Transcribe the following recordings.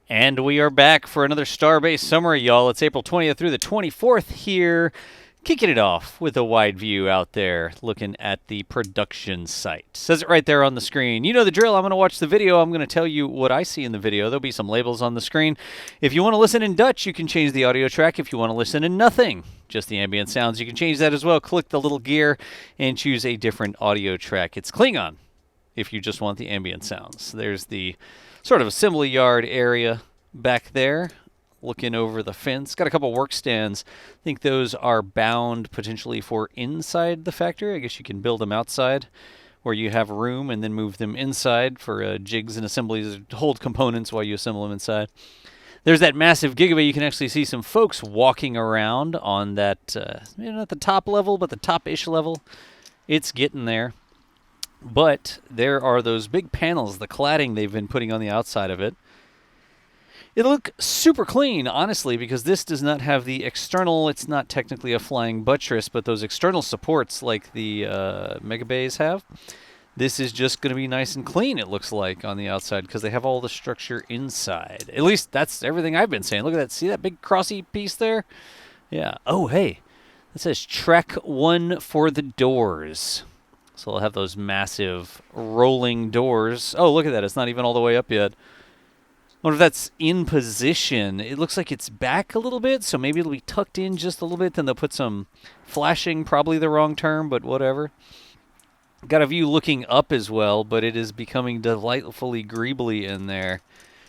And we are back for another Starbase summary, y'all. It's April 20th through the 24th here, kicking it off with a wide view out there, looking at the production site. Says it right there on the screen. You know the drill. I'm going to watch the video. I'm going to tell you what I see in the video. There'll be some labels on the screen. If you want to listen in Dutch, you can change the audio track. If you want to listen in nothing, just the ambient sounds, you can change that as well. Click the little gear and choose a different audio track. It's Klingon if you just want the ambient sounds. There's the sort of assembly yard area back there, looking over the fence. Got a couple work stands. I think those are bound potentially for inside the factory. I guess you can build them outside where you have room and then move them inside for jigs and assemblies to hold components while you assemble them inside. There's that massive Gigabay. You can actually see some folks walking around on that, not the top level, but the top-ish level. It's getting there. But there are those big panels, the cladding they've been putting on the outside of it. It'll look super clean, honestly, because this does not have the external, it's not technically a flying buttress, but those external supports like the Megabays have. This is just going to be nice and clean, it looks like, on the outside, because they have all the structure inside. At least that's everything I've been saying. Look at that. See that big crossy piece there? Yeah. Oh, hey. It says Track 1 for the doors. So they'll have those massive rolling doors. Oh, look at that. It's not even all the way up yet. I wonder if that's in position. It looks like it's back a little bit, so maybe it'll be tucked in just a little bit. Then they'll put some flashing, probably the wrong term, but whatever. Got a view looking up as well, but it is becoming delightfully greebly in there.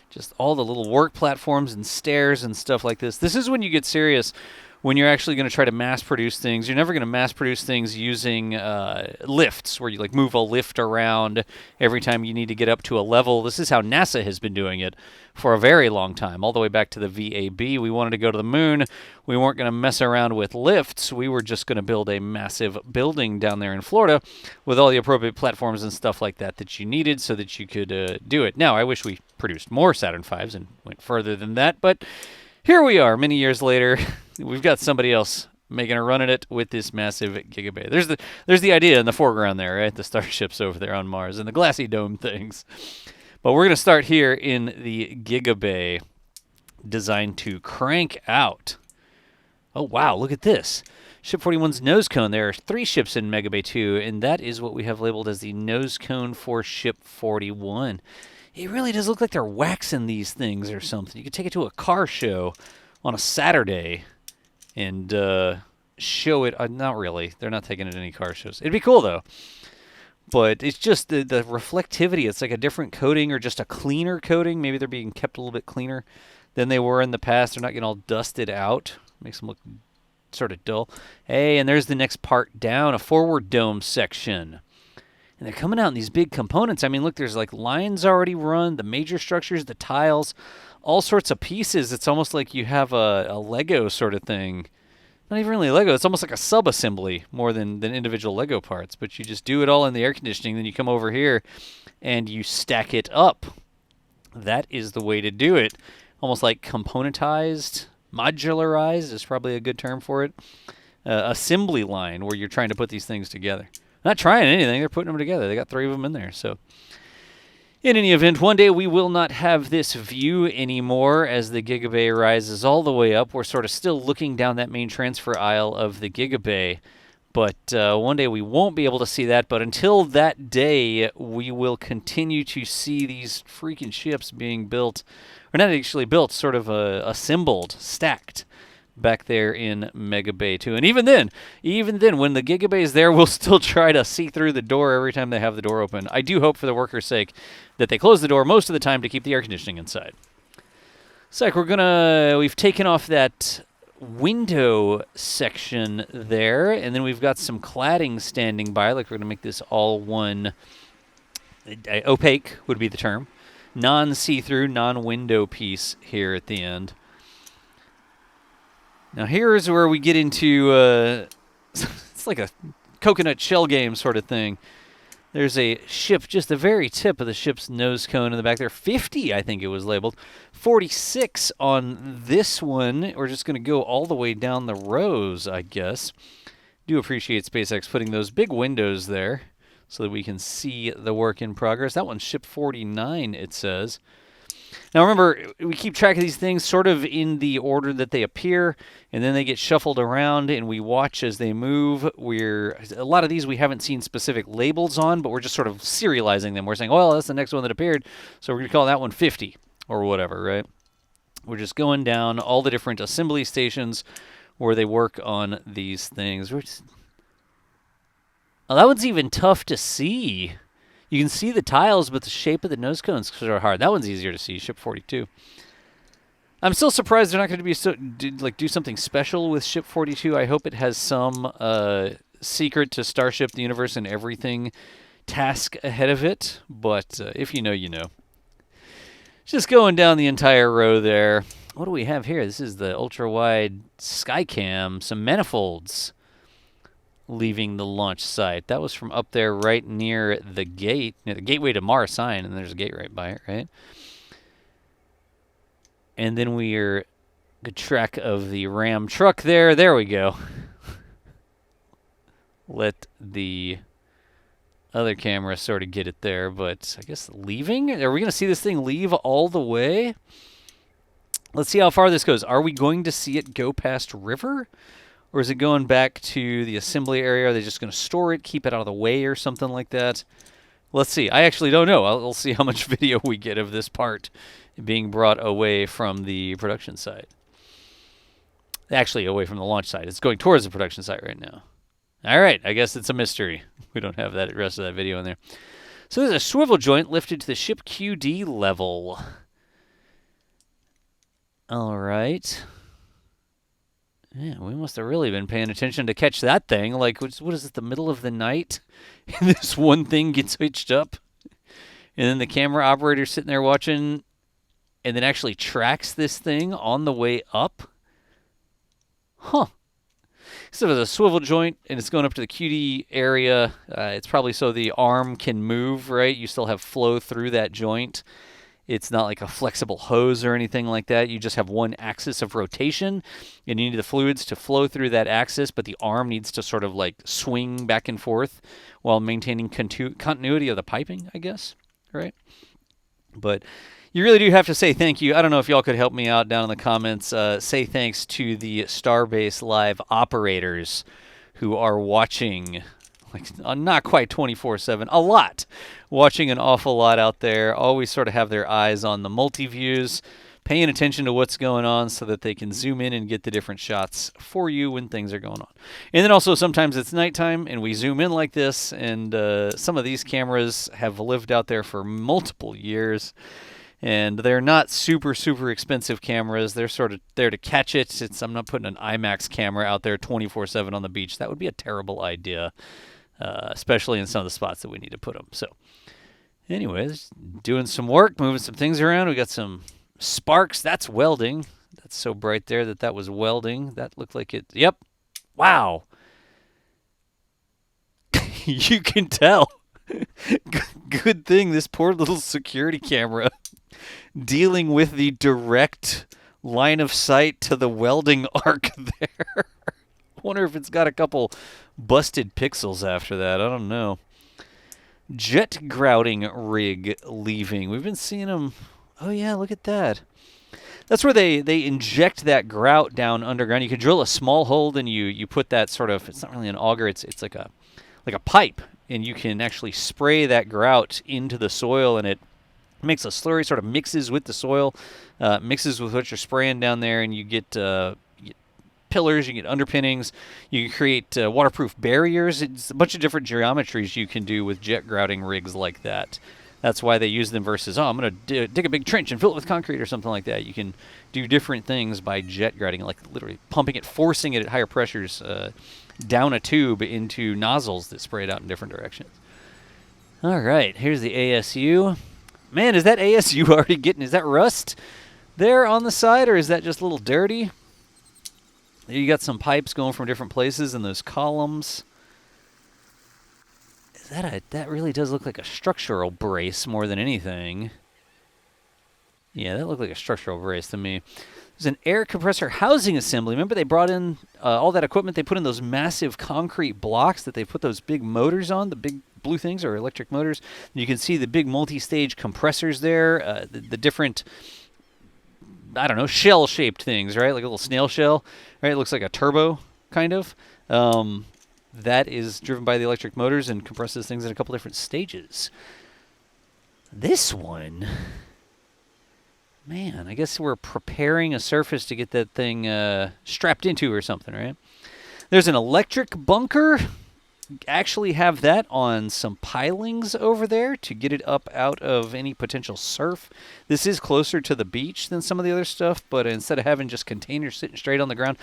Just all the little work platforms and stairs and stuff like this. This is when you get serious. When you're actually going to try to mass produce things, you're never going to mass produce things using lifts, where you like move a lift around every time you need to get up to a level. This is how NASA has been doing it for a very long time, all the way back to the VAB. We wanted to go to the moon. We weren't going to mess around with lifts. We were just going to build a massive building down there in Florida with all the appropriate platforms and stuff like that that you needed so that you could do it. Now, I wish we produced more Saturn V's and went further than that, but here we are many years later. We've got somebody else making a run at it with this massive Gigabay. There's the idea in the foreground there, right? The Starships over there on Mars and the glassy dome things. But we're going to start here in the Gigabay, designed to crank out. Oh, wow, look at this. Ship 41's Nosecone. There are 3 ships in Megabay 2, and that is what we have labeled as the Nosecone for Ship 41. It really does look like they're waxing these things or something. You could take it to a car show on a Saturday and show it. Not really. They're not taking it to any car shows. It'd be cool, though. But it's just the reflectivity. It's like a different coating or just a cleaner coating. Maybe they're being kept a little bit cleaner than they were in the past. They're not getting all dusted out. Makes them look sort of dull. Hey, and there's the next part down, a forward dome section. And they're coming out in these big components. I mean, look, there's like lines already run, the major structures, the tiles, all sorts of pieces. It's almost like you have a Lego sort of thing. Not even really Lego. It's almost like a sub-assembly more than individual Lego parts. But you just do it all in the air conditioning. Then you come over here and you stack it up. That is the way to do it. Almost like componentized, modularized is probably a good term for it. Assembly line where you're trying to put these things together. Not trying anything. They're putting them together. They got 3 of them in there. So in any event, one day we will not have this view anymore as the Gigabay rises all the way up. We're sort of still looking down that main transfer aisle of the Gigabay. But one day we won't be able to see that. But until that day, we will continue to see these freaking ships being built. Or not actually built, sort of assembled, stacked back there in Megabay 2. And even then, when the Gigabay is there, we'll still try to see through the door every time they have the door open. I do hope for the workers' sake that they close the door most of the time to keep the air conditioning inside. So we've taken off that window section there, and then we've got some cladding standing by. Like we're going to make this all one, opaque would be the term, non-see-through, non-window piece here at the end. Now here's where we get into, it's like a coconut shell game sort of thing. There's a ship, just the very tip of the ship's nose cone in the back there. 50, I think it was labeled. 46 on this one. We're just going to go all the way down the rows, I guess. Do appreciate SpaceX putting those big windows there so that we can see the work in progress. That one's ship 49, it says. Now remember, we keep track of these things sort of in the order that they appear, and then they get shuffled around, and we watch as they move. A lot of these we haven't seen specific labels on, but we're just sort of serializing them. We're saying, well, that's the next one that appeared, so we're going to call that one 50 or whatever, right? We're just going down all the different assembly stations where they work on these things. Oh, that one's even tough to see. You can see the tiles, but the shape of the nose cones are hard. That one's easier to see, Ship 42. I'm still surprised they're not going to do something special with Ship 42. I hope it has some secret to Starship, the universe, and everything task ahead of it. But if you know, you know. Just going down the entire row there. What do we have here? This is the ultra-wide Skycam, some manifolds leaving the launch site. That was from up there right near the gate, near the gateway to Mars sign, and there's a gate right by it, right? And then we're good track of the Ram truck there. There we go. Let the other camera sort of get it there, but I guess leaving? Are we going to see this thing leave all the way? Let's see how far this goes. Are we going to see it go past river? Or is it going back to the assembly area? Are they just going to store it, keep it out of the way or something like that? Let's see. I actually don't know. I'll see how much video we get of this part being brought away from the production site. Actually, away from the launch site. It's going towards the production site right now. All right. I guess it's a mystery. We don't have that rest of that video in there. So there's a swivel joint lifted to the ship QD level. All right. Yeah, we must have really been paying attention to catch that thing. Like, what is it, the middle of the night? And this one thing gets hitched up. And then the camera operator's sitting there watching and then actually tracks this thing on the way up. Huh. So there's a swivel joint, and it's going up to the QD area. It's probably so the arm can move, right? You still have flow through that joint. It's not like a flexible hose or anything like that. You just have one axis of rotation, and you need the fluids to flow through that axis, but the arm needs to sort of like swing back and forth while maintaining continuity of the piping, I guess, right? But you really do have to say thank you. I don't know if y'all could help me out down in the comments. Say thanks to the Starbase Live operators who are watching, like not quite 24/7, a lot. Watching an awful lot out there. Always sort of have their eyes on the multi-views, paying attention to what's going on so that they can zoom in and get the different shots for you when things are going on. And then also sometimes it's nighttime and we zoom in like this, and some of these cameras have lived out there for multiple years. And they're not super, super expensive cameras. They're sort of there to catch it. I'm not putting an IMAX camera out there 24/7 on the beach. That would be a terrible idea, especially in some of the spots that we need to put them. So anyways, doing some work, moving some things around. We got some sparks. That's welding. That's so bright there that was welding. That looked like it. Yep. Wow. You can tell. Good thing this poor little security camera dealing with the direct line of sight to the welding arc there. Wonder if it's got a couple busted pixels after that. I don't know. Jet grouting rig leaving. We've been seeing them. Oh yeah, look at that. That's where they inject that grout down underground. You can drill a small hole and you put that sort of, it's not really an auger, it's like a pipe, and you can actually spray that grout into the soil, and it makes a slurry, sort of mixes with the soil, mixes with what you're spraying down there, and you get pillars, you get underpinnings, you can create waterproof barriers. It's a bunch of different geometries you can do with jet grouting rigs like that. That's why they use them versus, I'm going to dig a big trench and fill it with concrete or something like that. You can do different things by jet grouting, like literally pumping it, forcing it at higher pressures down a tube into nozzles that spray it out in different directions. All right, here's the ASU. Man, is that ASU already getting, is that rust there on the side, or is that just a little dirty? You got some pipes going from different places in those columns. That really does look like a structural brace more than anything. Yeah, that looked like a structural brace to me. There's an air compressor housing assembly. Remember they brought in all that equipment? They put in those massive concrete blocks that they put those big motors on, the big blue things are electric motors. You can see the big multi-stage compressors there, the different, I don't know, shell-shaped things, right? Like a little snail shell, right? It looks like a turbo, kind of. That is driven by the electric motors and compresses things in a couple different stages. This one, man, I guess we're preparing a surface to get that thing strapped into or something, right? There's an electric bunker. Actually have that on some pilings over there to get it up out of any potential surf. This is closer to the beach than some of the other stuff, but instead of having just containers sitting straight on the ground,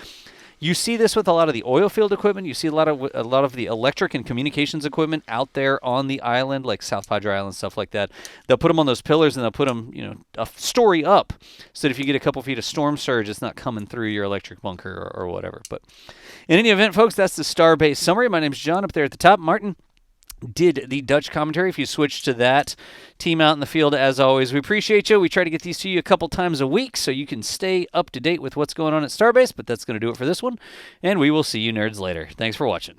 you see this with a lot of the oil field equipment. You see a lot of the electric and communications equipment out there on the island, like South Padre Island, stuff like that. They'll put them on those pillars and they'll put them, a story up, so that if you get a couple feet of storm surge, it's not coming through your electric bunker or whatever. But in any event, folks, that's the Starbase summary. My name's John up there at the top. Martin did the Dutch commentary. If you switch to that, team out in the field, as always, we appreciate you. We try to get these to you a couple times a week so you can stay up to date with what's going on at Starbase, but that's going to do it for this one, and we will see you nerds later. Thanks for watching.